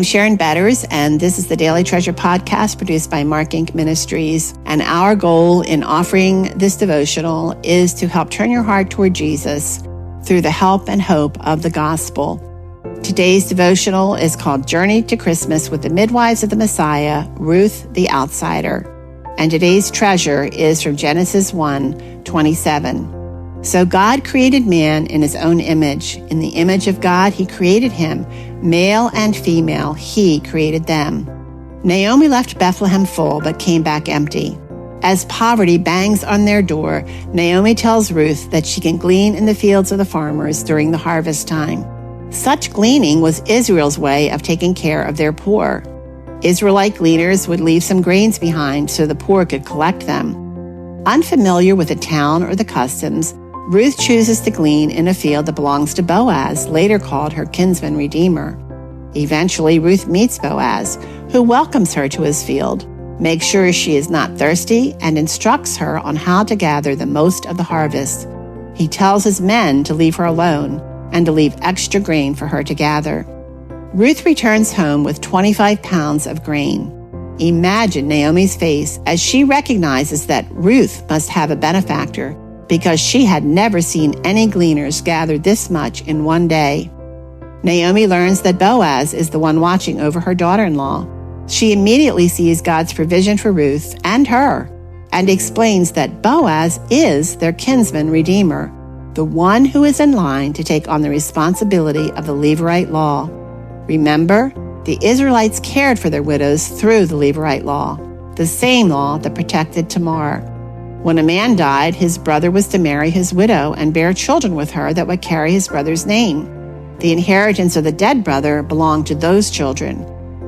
Sharon Betters, and this is the Daily Treasure podcast produced by Mark Inc. Ministries. And our goal in offering this devotional is to help turn your heart toward Jesus through the help and hope of the gospel. Today's devotional is called Journey to Christmas with the Midwives of the Messiah, Ruth the Outsider. And today's treasure is from Genesis 1:27. So God created man in his own image. In the image of God, he created him. Male and female, he created them. Naomi left Bethlehem full, but came back empty. As poverty bangs on their door, Naomi tells Ruth that she can glean in the fields of the farmers during the harvest time. Such gleaning was Israel's way of taking care of their poor. Israelite gleaners would leave some grains behind so the poor could collect them. Unfamiliar with the town or the customs, Ruth chooses to glean in a field that belongs to Boaz, later called her kinsman redeemer. Eventually, Ruth meets Boaz, who welcomes her to his field, makes sure she is not thirsty, and instructs her on how to gather the most of the harvest. He tells his men to leave her alone and to leave extra grain for her to gather. Ruth returns home with 25 pounds of grain. Imagine Naomi's face as she recognizes that Ruth must have a benefactor, because she had never seen any gleaners gather this much in one day. Naomi learns that Boaz is the one watching over her daughter-in-law. She immediately sees God's provision for Ruth and her, and explains that Boaz is their kinsman redeemer, the one who is in line to take on the responsibility of the Levirate law. Remember, the Israelites cared for their widows through the Levirate law, the same law that protected Tamar. When a man died, his brother was to marry his widow and bear children with her that would carry his brother's name. The inheritance of the dead brother belonged to those children.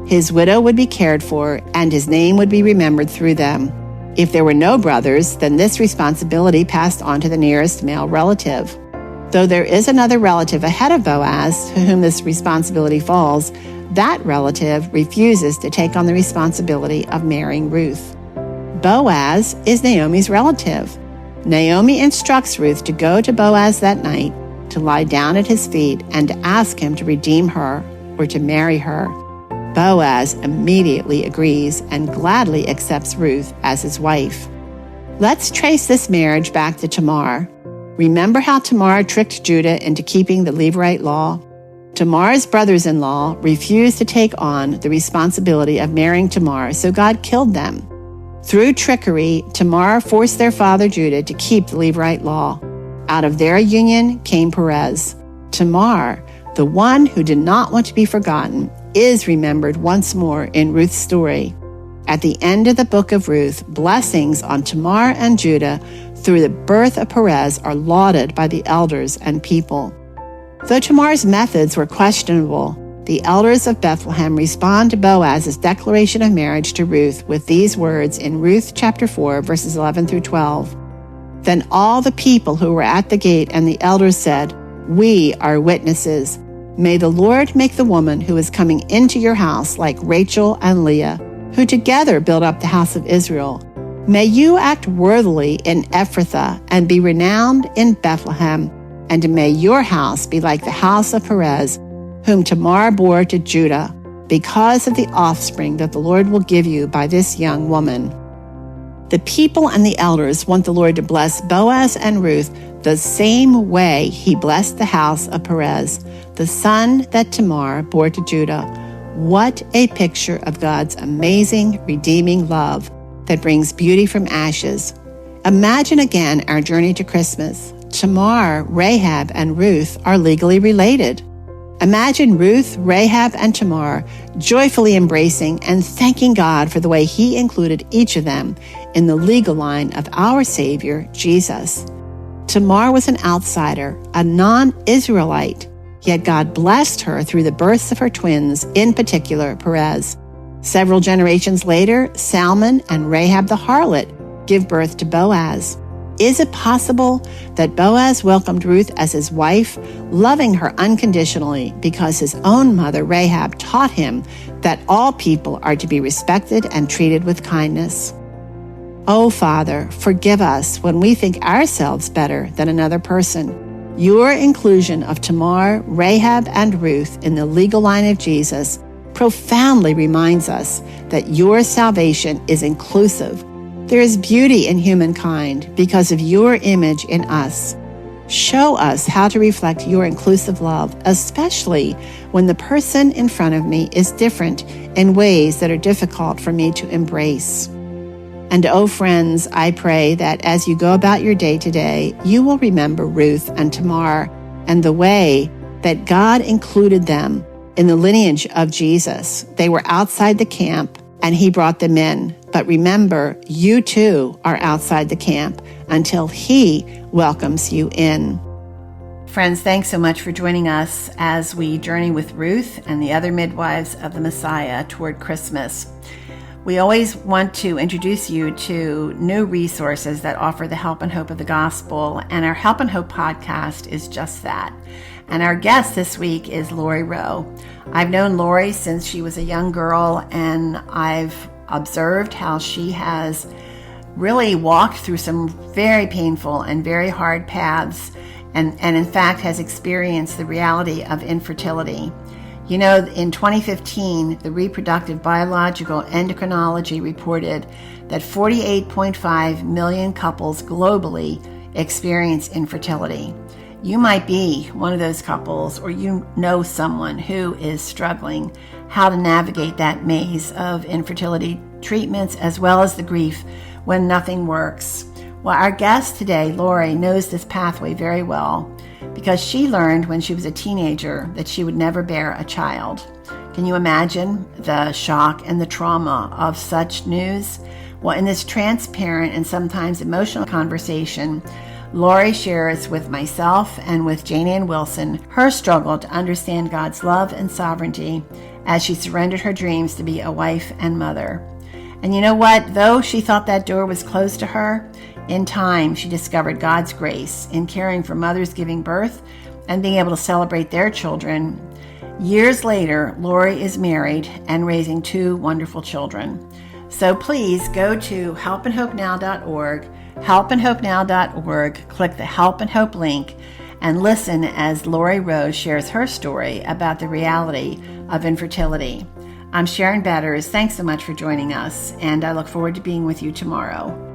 His widow would be cared for, and his name would be remembered through them. If there were no brothers, then this responsibility passed on to the nearest male relative. Though there is another relative ahead of Boaz to whom this responsibility falls, that relative refuses to take on the responsibility of marrying Ruth. Boaz is Naomi's relative. Naomi instructs Ruth to go to Boaz that night, to lie down at his feet, and to ask him to redeem her or to marry her. Boaz immediately agrees and gladly accepts Ruth as his wife. Let's trace this marriage back to Tamar. Remember how Tamar tricked Judah into keeping the Levirate law? Tamar's brothers-in-law refused to take on the responsibility of marrying Tamar, so God killed them. Through trickery, Tamar forced their father Judah to keep the Levirate law. Out of their union came Perez. Tamar, the one who did not want to be forgotten, is remembered once more in Ruth's story. At the end of the book of Ruth, blessings on Tamar and Judah through the birth of Perez are lauded by the elders and people. Though Tamar's methods were questionable, the elders of Bethlehem respond to Boaz's declaration of marriage to Ruth with these words in Ruth chapter 4, verses 11 through 12. Then all the people who were at the gate and the elders said, "We are witnesses. May the Lord make the woman who is coming into your house like Rachel and Leah, who together built up the house of Israel. May you act worthily in Ephrathah and be renowned in Bethlehem, and may your house be like the house of Perez, whom Tamar bore to Judah, because of the offspring that the Lord will give you by this young woman." The people and the elders want the Lord to bless Boaz and Ruth the same way he blessed the house of Perez, the son that Tamar bore to Judah. What a picture of God's amazing, redeeming love that brings beauty from ashes. Imagine again our journey to Christmas. Tamar, Rahab, and Ruth are legally related. Imagine Ruth, Rahab, and Tamar joyfully embracing and thanking God for the way He included each of them in the legal line of our Savior, Jesus. Tamar was an outsider, a non-Israelite, yet God blessed her through the births of her twins, in particular Perez. Several generations later, Salmon and Rahab the harlot give birth to Boaz. Is it possible that Boaz welcomed Ruth as his wife, loving her unconditionally because his own mother Rahab taught him that all people are to be respected and treated with kindness? Oh, Father, forgive us when we think ourselves better than another person. Your inclusion of Tamar, Rahab, and Ruth in the legal line of Jesus profoundly reminds us that your salvation is inclusive. There is beauty in humankind because of your image in us. Show us how to reflect your inclusive love, especially when the person in front of me is different in ways that are difficult for me to embrace. And friends, I pray that as you go about your day today, you will remember Ruth and Tamar and the way that God included them in the lineage of Jesus. They were outside the camp and he brought them in. But remember, you too are outside the camp until he welcomes you in. Friends, thanks so much for joining us as we journey with Ruth and the other midwives of the Messiah toward Christmas. We always want to introduce you to new resources that offer the help and hope of the gospel, and our Help and Hope podcast is just that. And our guest this week is Lori Rowe. I've known Lori since she was a young girl, and I've observed how she has really walked through some very painful and very hard paths, and in fact has experienced the reality of infertility. You know, in 2015, the Reproductive Biological Endocrinology reported that 48.5 million couples globally experience infertility. You might be one of those couples, or you know someone who is struggling how to navigate that maze of infertility treatments as well as the grief when nothing works. Well, our guest today, Lori, knows this pathway very well because she learned when she was a teenager that she would never bear a child. Can you imagine the shock and the trauma of such news? Well, in this transparent and sometimes emotional conversation, Lori shares with myself and with Jane Ann Wilson her struggle to understand God's love and sovereignty as she surrendered her dreams to be a wife and mother. And you know what? Though she thought that door was closed to her, in time she discovered God's grace in caring for mothers giving birth and being able to celebrate their children. Years later, Lori is married and raising 2 wonderful children. So please go to helpandhopenow.org, helpandhopenow.org, click the Help and Hope link, and listen as Lori Rowe shares her story about the reality of infertility. I'm Sharon Betters. Thanks so much for joining us, and I look forward to being with you tomorrow.